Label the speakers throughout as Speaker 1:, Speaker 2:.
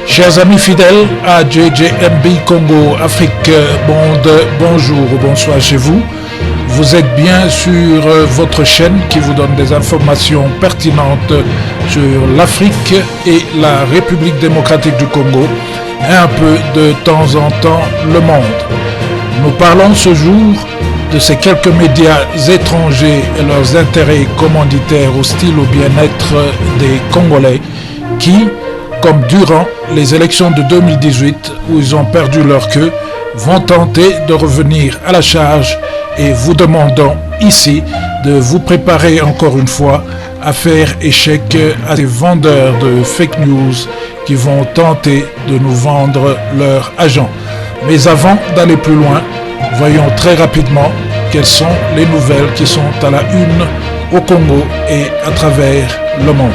Speaker 1: Chers amis fidèles à JJMB Congo Afrique Monde, bonjour ou bonsoir chez vous. Vous êtes bien sur votre chaîne qui vous donne des informations pertinentes sur l'Afrique et la République démocratique du Congo, et un peu de temps en temps le monde. Nous parlons ce jour de ces quelques médias étrangers et leurs intérêts commanditaires hostiles au bien-être des Congolais qui, comme durant les élections de 2018 où ils ont perdu leur queue, vont tenter de revenir à la charge et vous demandons ici de vous préparer encore une fois à faire échec à ces vendeurs de fake news qui vont tenter de nous vendre leur agent. Mais avant d'aller plus loin, voyons très rapidement quelles sont les nouvelles qui sont à la une au Congo et à travers le monde.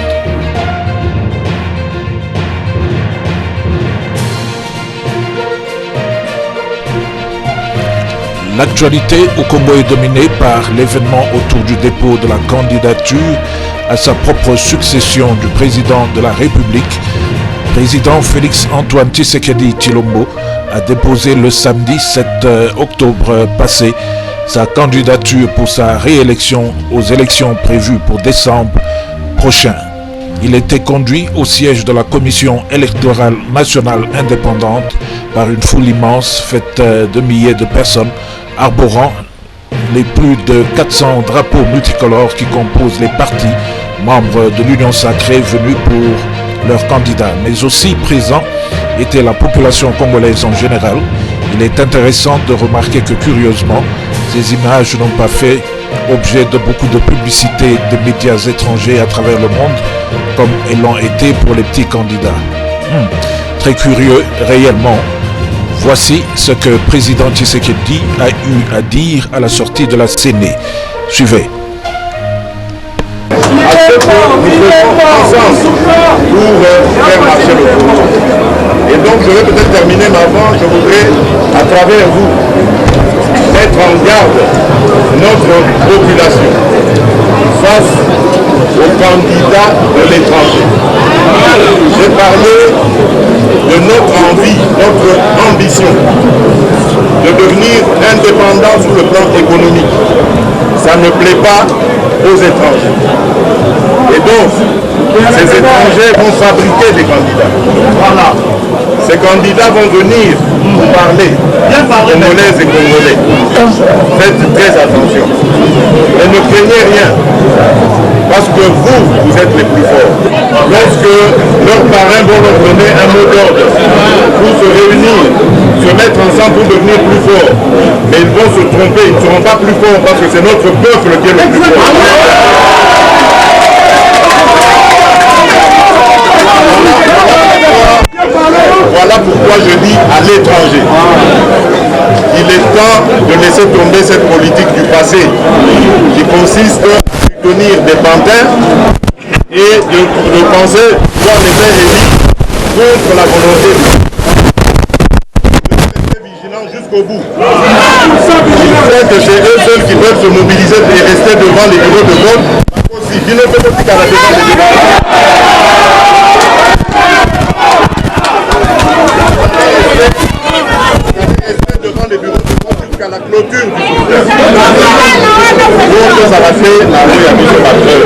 Speaker 1: L'actualité au Congo est dominée par l'événement autour du dépôt de la candidature à sa propre succession du président de la République. Président Félix Antoine Tshisekedi Tshilombo a déposé le samedi 7 octobre passé sa candidature pour sa réélection aux élections prévues pour décembre prochain. Il était conduit au siège de la Commission électorale nationale indépendante par une foule immense faite de milliers de personnes arborant les plus de 400 drapeaux multicolores qui composent les partis membres de l'Union sacrée venus pour leurs candidats. Mais aussi présent était la population congolaise en général. Il est intéressant de remarquer que curieusement, ces images n'ont pas fait objet de beaucoup de publicité des médias étrangers à travers le monde, comme elles l'ont été pour les petits candidats. Très curieux, réellement. Voici ce que le président Tshisekedi a eu à dire à la sortie de la Sénée. Suivez.
Speaker 2: À ce que nous faisons ensemble pour faire marcher le Congo. Et donc je vais peut-être terminer, mais avant je voudrais, à travers vous, mettre en garde notre population face aux candidats de l'étranger. J'ai parlé de notre envie, notre ambition de devenir indépendant sur le plan économique. Ça ne plaît pas aux étrangers. Et donc, ces étrangers vont fabriquer des candidats. Voilà. Ces candidats vont venir vous parler, Congolaises et Congolais. Faites très attention. Et ne craignez rien. Parce que vous êtes les plus forts. Lorsque leurs parrains vont leur donner un mot d'ordre pour se réunir, se mettre ensemble pour devenir plus forts, mais ils vont se tromper, ils ne seront pas plus forts parce que c'est notre peuple qui est le plus fort. Voilà pourquoi je dis à l'étranger. Il est temps de laisser tomber cette politique du passé qui consiste à tenir des pantins et de penser voir les mains élus contre la volonté de rester vigilants jusqu'au bout. C'est eux seuls qui veulent se mobiliser et rester devant les bureaux de vote. Aussi, je ne peux pas dire qu'à la défense des débats. Devant les bureaux de vote jusqu'à la clôture du scrutin. Donc ça va faire la rue à M. Patreux.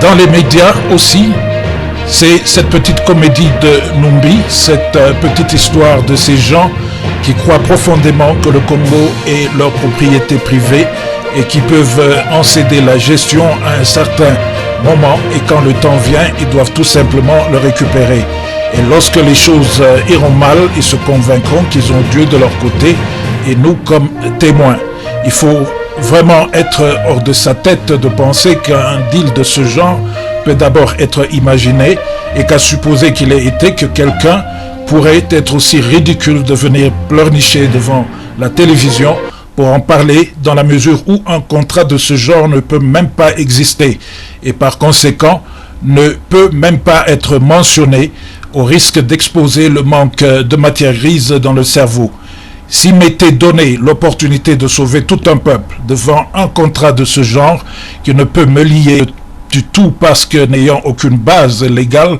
Speaker 1: Dans les médias aussi, c'est cette petite comédie de Numbi, cette petite histoire de ces gens qui croient profondément que le Congo est leur propriété privée et qui peuvent en céder la gestion à un certain moment, et quand le temps vient, ils doivent tout simplement le récupérer. Et lorsque les choses iront mal, ils se convaincront qu'ils ont Dieu de leur côté et nous comme témoins. Il faut vraiment être hors de sa tête de penser qu'un deal de ce genre peut d'abord être imaginé, et qu'à supposer qu'il ait été, que quelqu'un pourrait être aussi ridicule de venir pleurnicher devant la télévision pour en parler, dans la mesure où un contrat de ce genre ne peut même pas exister et par conséquent ne peut même pas être mentionné, au risque d'exposer le manque de matière grise dans le cerveau. S'il m'était donné l'opportunité de sauver tout un peuple devant un contrat de ce genre qui ne peut me lier du tout parce que n'ayant aucune base légale,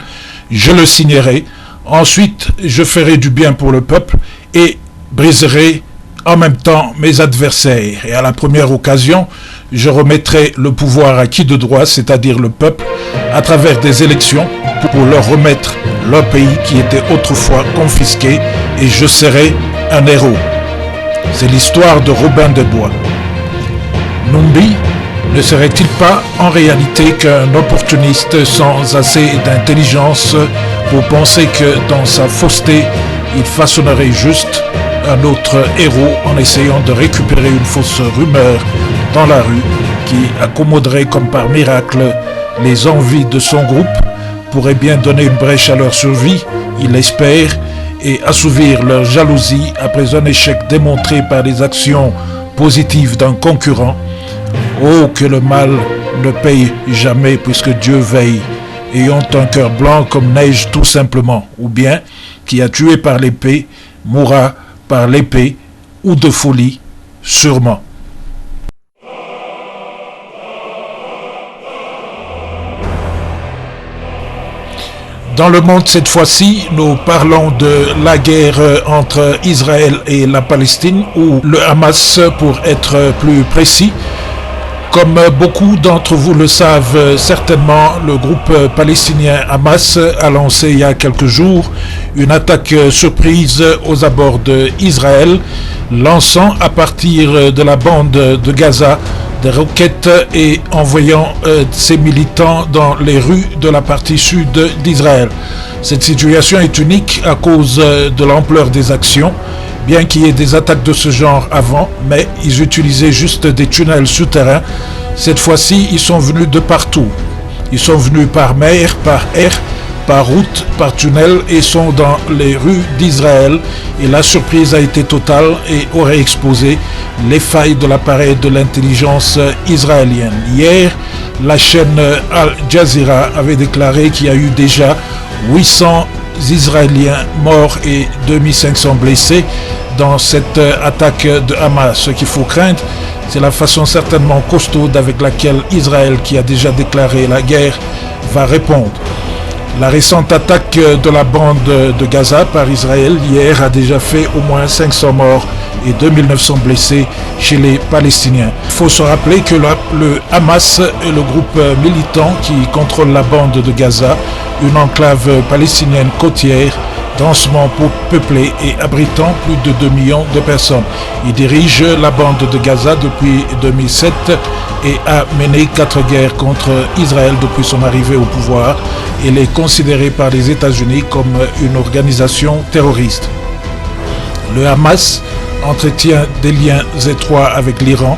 Speaker 1: je le signerai. Ensuite, je ferai du bien pour le peuple et briserai en même temps mes adversaires. Et à la première occasion, je remettrai le pouvoir à qui de droit, c'est-à-dire le peuple, à travers des élections pour leur remettre leur pays qui était autrefois confisqué, et je serai un héros. C'est l'histoire de Robin des Bois. Numbi ne serait-il pas en réalité qu'un opportuniste sans assez d'intelligence pour penser que dans sa fausseté, il façonnerait juste un autre héros en essayant de récupérer une fausse rumeur dans la rue qui accommoderait comme par miracle les envies de son groupe, pourrait bien donner une brèche à leur survie, il l'espère, et assouvir leur jalousie après un échec démontré par les actions positives d'un concurrent. Oh, que le mal ne paye jamais puisque Dieu veille, ayant un cœur blanc comme neige tout simplement, ou bien qui a tué par l'épée mourra par l'épée, ou de folie sûrement. Dans le monde cette fois-ci, nous parlons de la guerre entre Israël et la Palestine, ou le Hamas pour être plus précis. Comme beaucoup d'entre vous le savent certainement, le groupe palestinien Hamas a lancé il y a quelques jours une attaque surprise aux abords d'Israël, lançant à partir de la bande de Gaza des roquettes et envoyant ses militants dans les rues de la partie sud d'Israël. Cette situation est unique à cause de l'ampleur des actions, bien qu'il y ait des attaques de ce genre avant, mais ils utilisaient juste des tunnels souterrains. Cette fois-ci, ils sont venus de partout. Ils sont venus par mer, par air, par route, par tunnel, et sont dans les rues d'Israël. Et la surprise a été totale et aurait exposé les failles de l'appareil de l'intelligence israélienne. Hier, la chaîne Al Jazeera avait déclaré qu'il y a eu déjà 800 Israéliens morts et 2500 blessés dans cette attaque de Hamas. Ce qu'il faut craindre, c'est la façon certainement costaude avec laquelle Israël, qui a déjà déclaré la guerre, va répondre. La récente attaque de la bande de Gaza par Israël hier a déjà fait au moins 500 morts et 2900 blessés chez les Palestiniens. Il faut se rappeler que le Hamas est le groupe militant qui contrôle la bande de Gaza, une enclave palestinienne côtière densément peuplée et abritant plus de 2 millions de personnes. Il dirige la bande de Gaza depuis 2007 et a mené 4 guerres contre Israël depuis son arrivée au pouvoir. Il est considéré par les États-Unis comme une organisation terroriste. Le Hamas entretient des liens étroits avec l'Iran.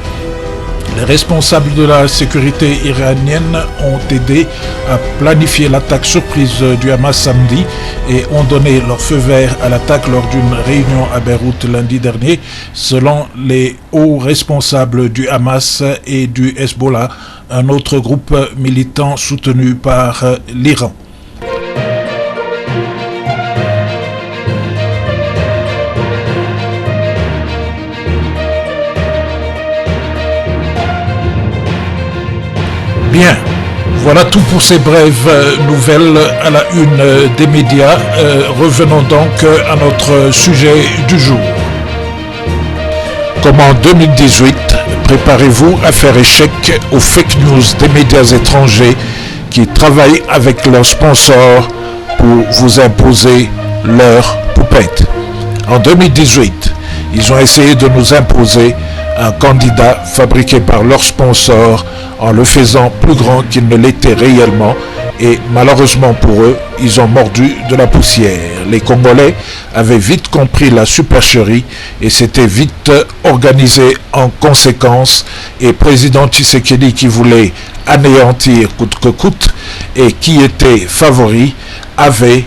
Speaker 1: Les responsables de la sécurité iranienne ont aidé à planifier l'attaque surprise du Hamas samedi et ont donné leur feu vert à l'attaque lors d'une réunion à Beyrouth lundi dernier, selon les hauts responsables du Hamas et du Hezbollah, un autre groupe militant soutenu par l'Iran. Bien, voilà tout pour ces brèves nouvelles à la une des médias. Revenons donc à notre sujet du jour. Comme en 2018, préparez-vous à faire échec aux fake news des médias étrangers qui travaillent avec leurs sponsors pour vous imposer leur poupette. En 2018, ils ont essayé de nous imposer un candidat fabriqué par leurs sponsors en le faisant plus grand qu'il ne l'était réellement et malheureusement pour eux, ils ont mordu de la poussière. Les Congolais avaient vite compris la supercherie et s'étaient vite organisés en conséquence et président Tshisekedi qui voulait anéantir coûte que coûte et qui était favori avait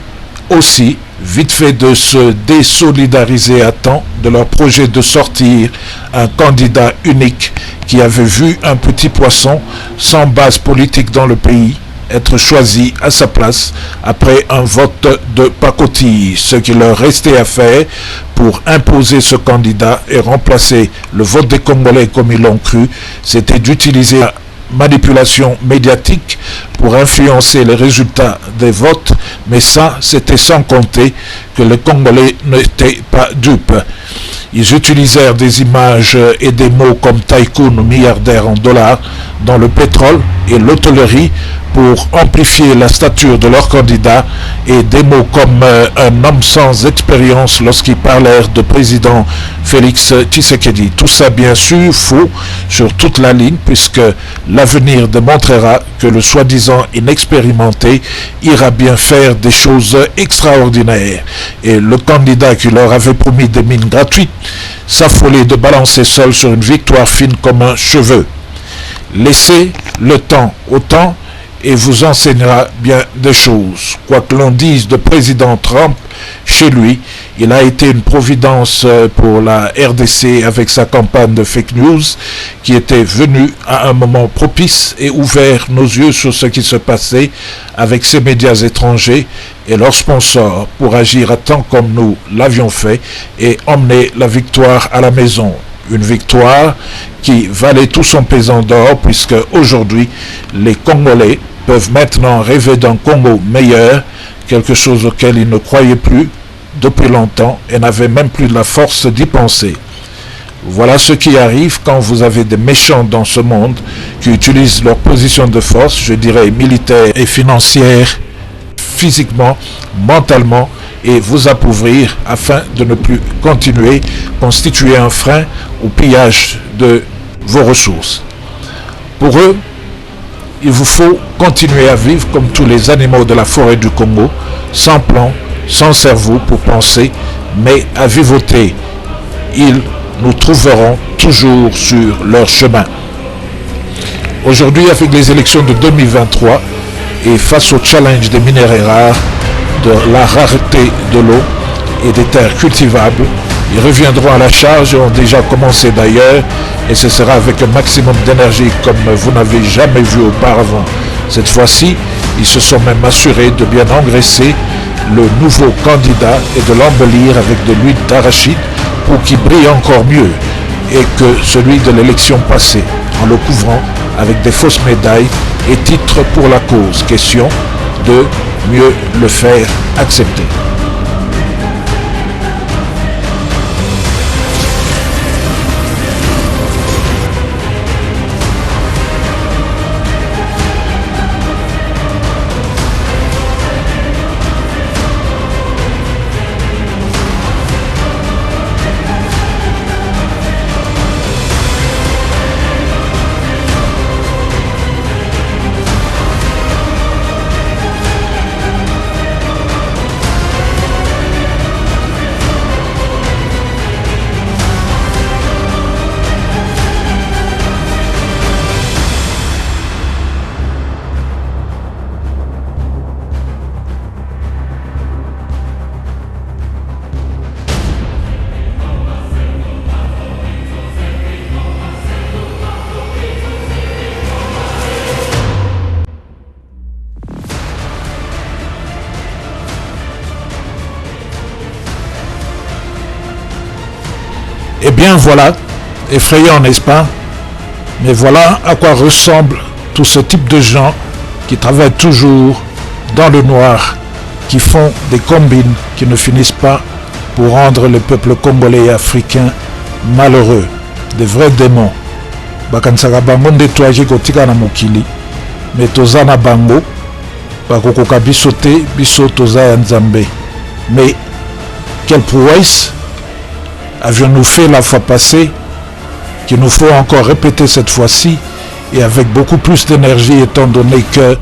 Speaker 1: aussi vite fait de se désolidariser à temps de leur projet de sortir un candidat unique qui avait vu un petit poisson sans base politique dans le pays être choisi à sa place après un vote de pacotille. Ce qu'il leur restait à faire pour imposer ce candidat et remplacer le vote des Congolais comme ils l'ont cru, c'était d'utiliser la manipulation médiatique pour influencer les résultats des votes, mais ça, c'était sans compter que les Congolais n'étaient pas dupes. Ils utilisèrent des images et des mots comme tycoon ou milliardaire en dollars dans le pétrole et l'hôtellerie pour amplifier la stature de leur candidat et des mots comme un homme sans expérience lorsqu'ils parlèrent de président Félix Tshisekedi. Tout ça bien sûr faux sur toute la ligne puisque l'avenir démontrera que le soi-disant inexpérimenté ira bien faire des choses extraordinaires. Et le candidat qui leur avait promis des mines gratuites s'affolait de balancer seul sur une victoire fine comme un cheveu. Laissez le temps au temps et vous enseignera bien des choses. Quoi que l'on dise de président Trump, chez lui, il a été une providence pour la RDC avec sa campagne de fake news qui était venue à un moment propice et ouvert nos yeux sur ce qui se passait avec ces médias étrangers et leurs sponsors pour agir à temps comme nous l'avions fait et emmener la victoire à la maison. Une victoire qui valait tout son pesant d'or puisque aujourd'hui les Congolais peuvent maintenant rêver d'un Congo meilleur, quelque chose auquel ils ne croyaient plus depuis longtemps et n'avaient même plus de la force d'y penser. Voilà ce qui arrive quand vous avez des méchants dans ce monde qui utilisent leur position de force, je dirais militaire et financière, physiquement, mentalement, et vous appauvrir afin de ne plus continuer, constituer un frein au pillage de vos ressources. Pour eux, il vous faut continuer à vivre comme tous les animaux de la forêt du Congo, sans plan, sans cerveau pour penser, mais à vivoter. Ils nous trouveront toujours sur leur chemin. Aujourd'hui, avec les élections de 2023 et face au challenge des minéraux rares, de la rareté de l'eau et des terres cultivables, ils reviendront à la charge et ont déjà commencé d'ailleurs, et ce sera avec un maximum d'énergie comme vous n'avez jamais vu auparavant. Cette fois-ci, ils se sont même assurés de bien engraisser le nouveau candidat et de l'embellir avec de l'huile d'arachide pour qu'il brille encore mieux et que celui de l'élection passée, en le couvrant avec des fausses médailles et titres pour la cause. Question de mieux le faire accepter. Eh bien voilà, effrayant n'est-ce pas? Mais voilà à quoi ressemble tout ce type de gens qui travaillent toujours dans le noir, qui font des combines qui ne finissent pas pour rendre le peuple congolais et africain malheureux, des vrais démons. Bakansaka bango nde toaje kotika na mokili, mais toza na bango, bakokoka biso te, biso toza ya Nzambe. Mais quelle prouesse avions-nous fait la fois passée, qu'il nous faut encore répéter cette fois-ci, et avec beaucoup plus d'énergie, étant donné que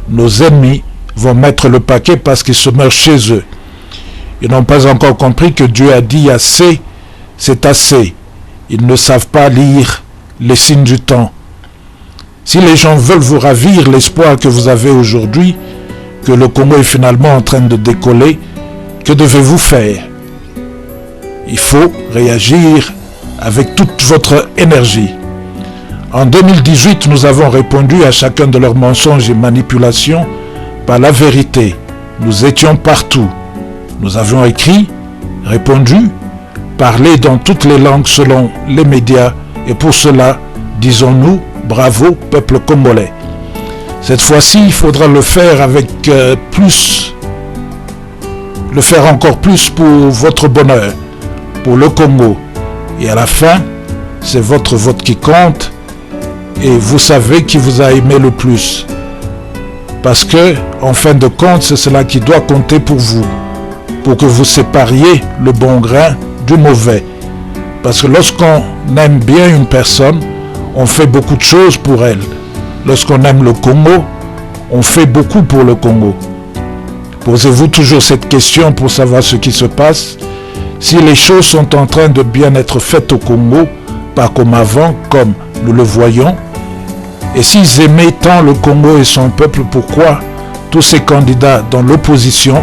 Speaker 1: nos ennemis vont mettre le paquet parce qu'ils se meurent chez eux. Ils n'ont pas encore compris que Dieu a dit assez, c'est assez. Ils ne savent pas lire les signes du temps. Si les gens veulent vous ravir l'espoir que vous avez aujourd'hui, que le Congo est finalement en train de décoller, que devez-vous faire? Il faut réagir avec toute votre énergie. En 2018, nous avons répondu à chacun de leurs mensonges et manipulations par la vérité. Nous étions partout. Nous avions écrit, répondu, parlé dans toutes les langues selon les médias, et pour cela, disons-nous, bravo, peuple congolais. Cette fois-ci, il faudra le faire avec le faire encore plus pour votre bonheur, pour le Congo. Et à la fin, c'est votre vote qui compte, et vous savez qui vous a aimé le plus. Parce que, en fin de compte, c'est cela qui doit compter pour vous, pour que vous sépariez le bon grain du mauvais. Parce que lorsqu'on aime bien une personne, on fait beaucoup de choses pour elle. Lorsqu'on aime le Congo, on fait beaucoup pour le Congo. Posez-vous toujours cette question pour savoir ce qui se passe. Si les choses sont en train de bien être faites au Congo, pas comme avant, comme nous le voyons, et s'ils aimaient tant le Congo et son peuple, pourquoi tous ces candidats dans l'opposition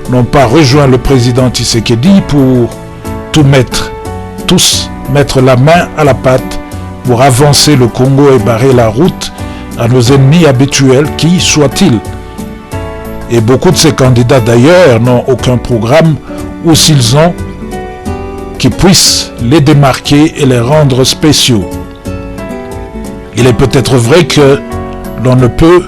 Speaker 1: n'ont pas rejoint le président Tshisekedi pour tous mettre la main à la pâte pour avancer le Congo et barrer la route à nos ennemis habituels, qui soient-ils? Et beaucoup de ces candidats d'ailleurs n'ont aucun programme, ou s'ils ont, qui puissent les démarquer et les rendre spéciaux. Il est peut-être vrai que l'on ne peut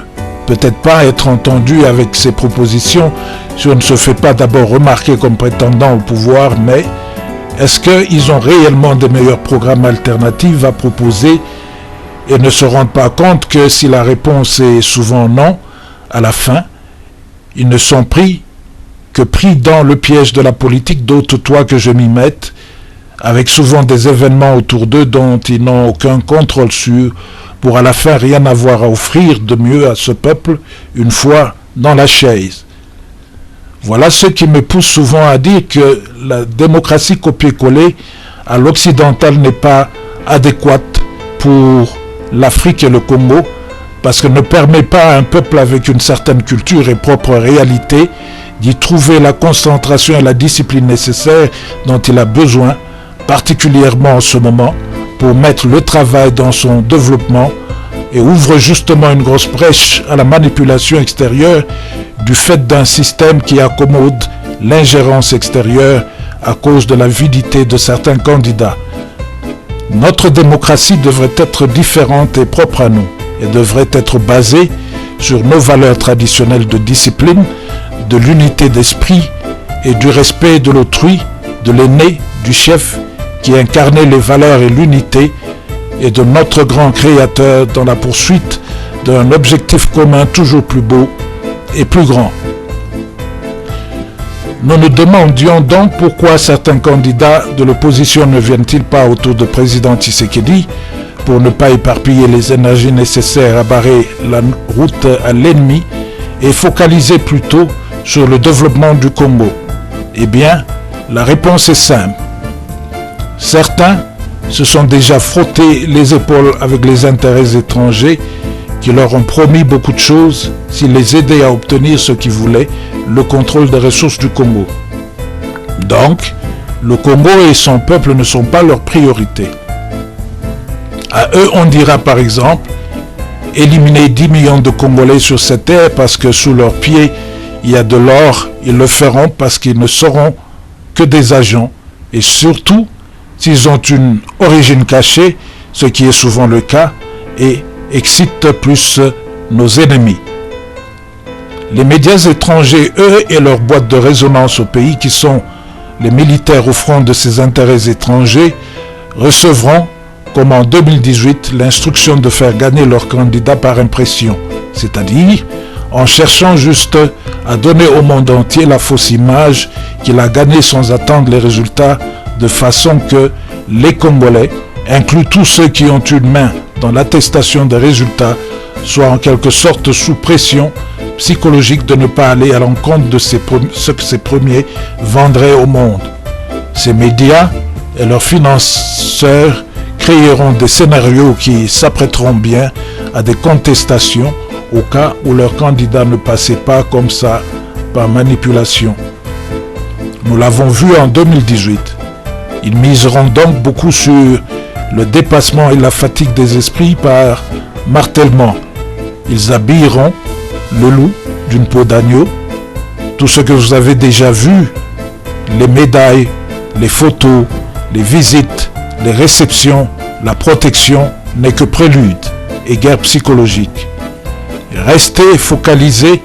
Speaker 1: peut-être pas être entendu avec ces propositions si on ne se fait pas d'abord remarquer comme prétendant au pouvoir, mais est-ce qu'ils ont réellement des meilleurs programmes alternatifs à proposer et ne se rendent pas compte que si la réponse est souvent non, à la fin, ils ne sont pris dans le piège de la politique d'ôte-toi que je m'y mette, avec souvent des événements autour d'eux dont ils n'ont aucun contrôle sur, pour à la fin rien avoir à offrir de mieux à ce peuple une fois dans la chaise. Voilà ce qui me pousse souvent à dire que la démocratie copier-coller à l'occidental n'est pas adéquate pour l'Afrique et le Congo, parce qu'elle ne permet pas à un peuple avec une certaine culture et propre réalité d'y trouver la concentration et la discipline nécessaires dont il a besoin, particulièrement en ce moment, pour mettre le travail dans son développement, et ouvre justement une grosse brèche à la manipulation extérieure du fait d'un système qui accommode l'ingérence extérieure à cause de l'avidité de certains candidats. Notre démocratie devrait être différente et propre à nous, et devrait être basée sur nos valeurs traditionnelles de discipline, de l'unité d'esprit et du respect de l'autrui, de l'aîné, du chef, qui incarnait les valeurs et l'unité, et de notre grand créateur dans la poursuite d'un objectif commun toujours plus beau et plus grand. Nous nous demandions donc pourquoi certains candidats de l'opposition ne viennent-ils pas autour du président Tshisekedi pour ne pas éparpiller les énergies nécessaires à barrer la route à l'ennemi et focaliser plutôt sur le développement du Congo. Eh bien, la réponse est simple. Certains se sont déjà frottés les épaules avec les intérêts étrangers qui leur ont promis beaucoup de choses s'ils les aidaient à obtenir ce qu'ils voulaient, le contrôle des ressources du Congo. Donc, le Congo et son peuple ne sont pas leur priorité. À eux, on dira par exemple, éliminer 10 millions de Congolais sur cette terre parce que sous leurs pieds, il y a de l'or, ils le feront parce qu'ils ne seront que des agents. Et surtout, s'ils ont une origine cachée, ce qui est souvent le cas, et excitent plus nos ennemis. Les médias étrangers, eux, et leurs boîtes de résonance au pays, qui sont les militaires au front de ces intérêts étrangers, recevront, comme en 2018, l'instruction de faire gagner leur candidat par impression, c'est-à-dire en cherchant juste à donner au monde entier la fausse image qu'il a gagnée sans attendre les résultats, de façon que les Congolais, inclus tous ceux qui ont une main dans l'attestation des résultats, soient en quelque sorte sous pression psychologique de ne pas aller à l'encontre de ce que ces premiers vendraient au monde. Ces médias et leurs financeurs créeront des scénarios qui s'apprêteront bien à des contestations au cas où leur candidat ne passait pas comme ça par manipulation. Nous l'avons vu en 2018. Ils miseront donc beaucoup sur le dépassement et la fatigue des esprits par martèlement. Ils habilleront le loup d'une peau d'agneau. Tout ce que vous avez déjà vu, les médailles, les photos, les visites, les réceptions, la protection, n'est que prélude et guerre psychologique. Restez focalisés,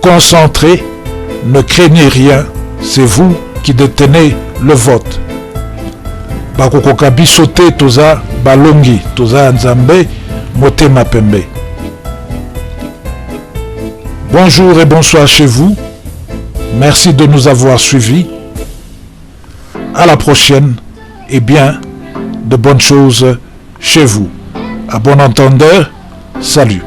Speaker 1: concentrés, ne craignez rien, c'est vous qui détenez le vote. Bakokoka bisote toza balongi, toza nzambe, motema pembe. Bonjour et bonsoir chez vous. Merci de nous avoir suivis. À la prochaine et bien de bonnes choses chez vous. À bon entendeur, salut.